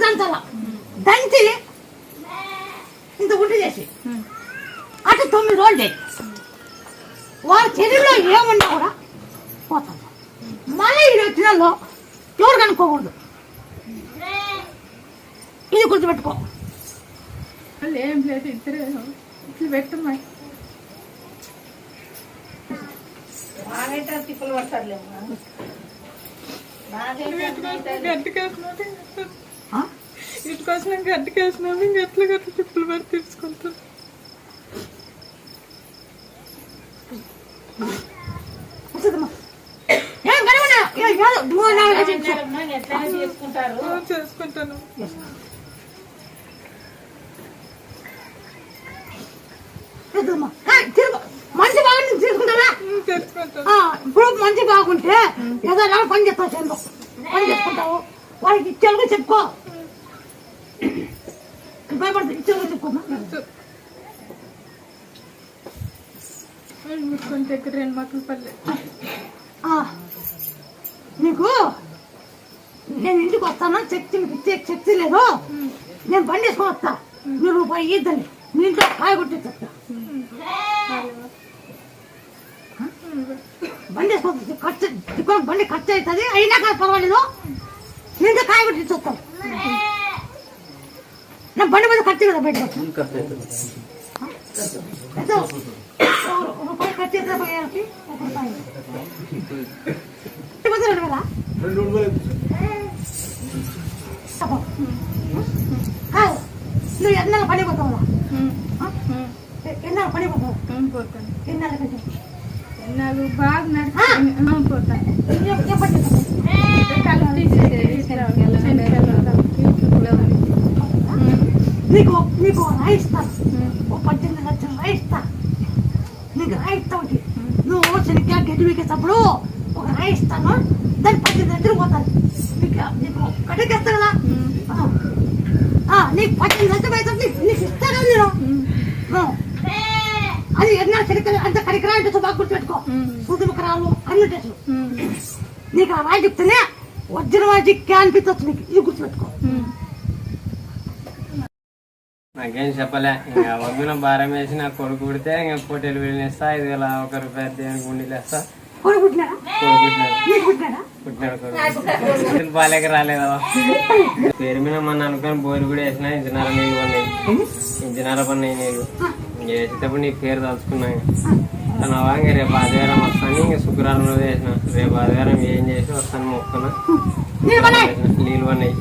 దంచాల దంచి ఇంత గుంట చేసి అటు 9 రోజులు చేయి వారి శరీరంలో ఏమున్నా కూడా పోతాను. మళ్ళీ ఇది వచ్చినాలో ఎవరు కనుక్కోకూడదు. ఇది గుర్తుపెట్టుకో. ఏం లేదు ఇద్దరు ఇట్లా పెట్టమ్మా. తిప్పులు పడతారులేము ఇటుకొచ్చినాక గట్టికేసినాము ఇంక ఎట్లా గట్ల తిప్పులు పడి తీసుకుంటాం. చేసుకుంటాను. మంచి బాగుంటే తీసుకుంటారా? ఇప్పుడు మంచి బాగుంటే ఏదైనా పని చేస్తావు, చెందు పని చేసుకుంటావు. వాడికి ఇచ్చేలుగా చెప్పుకో, భయపడుతుంది. ఇచ్చేలుగా చెప్పుకోమా. దగ్గర 2 మక్కల పల్లె. నీకు నేను ఇంటికి వస్తాను, శక్తి మీకు ఇచ్చే శక్తి లేదు. నేను బండి వేసుకొని వస్తా, మీరు రూపాయి ఇద్దని మీ ఇంట్లో కాయ కొట్టి చెప్తా. బండి వేసుకోవచ్చు, ఖర్చు బండి ఖర్చు అవుతుంది. అయినా కాదు పర్వాలేదు, మీ ఇంట్లో కాయ కొట్టి చూస్తాను. నా బండి మీద ఖర్చు కదా బయటకు రూపాయి ఖర్చు అవుతుంది. 1 రూపాయి 2 కాదు. నువ్వు ఎన్నాళ్ళు పని పోతావు? ఎన్నాళ్ళు పని పోతావు? పోతాను. ఎన్నాళ్ళు బాగా నడిచి పోతాను. నీకు రాయిస్తాను, 18 లక్షలు రాయిస్తా. నీకు రాయిస్తా ఒకటి. నువ్వు శనిగ్గా గడ్డి వీకేటప్పుడు ఒక రాయిస్తాను, దాన్ని 18 లక్షలు పోతాను. నీకు కట్టేస్తా కదా, నీకు 18 లక్షలు అవుతుంది. నీకు ఇస్తా కదా నేను. అది ఎన్నో చెరికలు అంత కరికరాలు బాగా గుర్తుపెట్టుకో. సుధుమకరాలు అన్ని టెస్టులు నీకు ఆ రాయి చెప్తేనే వజ్రం చిక్కే అనిపించవచ్చు. నీకు ఇది గుర్తుపెట్టుకో. నాకేం చెప్పలే. ఇంకా వద్దున భారం వేసి నా కొడుకు పుడితే ఇంకా పోటీలు వెళ్ళిస్తా. 5,000 1 రూపాయి దేవునికి గుండెలు వేస్తా. పుట్టినాడు కొడుకు పాలేక రాలేదా పేరు మీద మన అనుకుని బోరు కూడా వేసినా. ఇంజనీర్ నీళ్ళు పడినాయి, ఇంజనీర్ పడినాయి నీళ్ళు వేసేటప్పుడు నీ పేరు తలుచుకున్నాను. తనవా ఇంక రేపు ఆదివారం వస్తాను. ఇంక శుక్రవారం రోజు వేసిన. రేపు ఆదివారం ఏం చేసి వస్తాను మొక్కున్నా. నీళ్ళు పడినాయి, ఇంజనీర్ పడినాయి.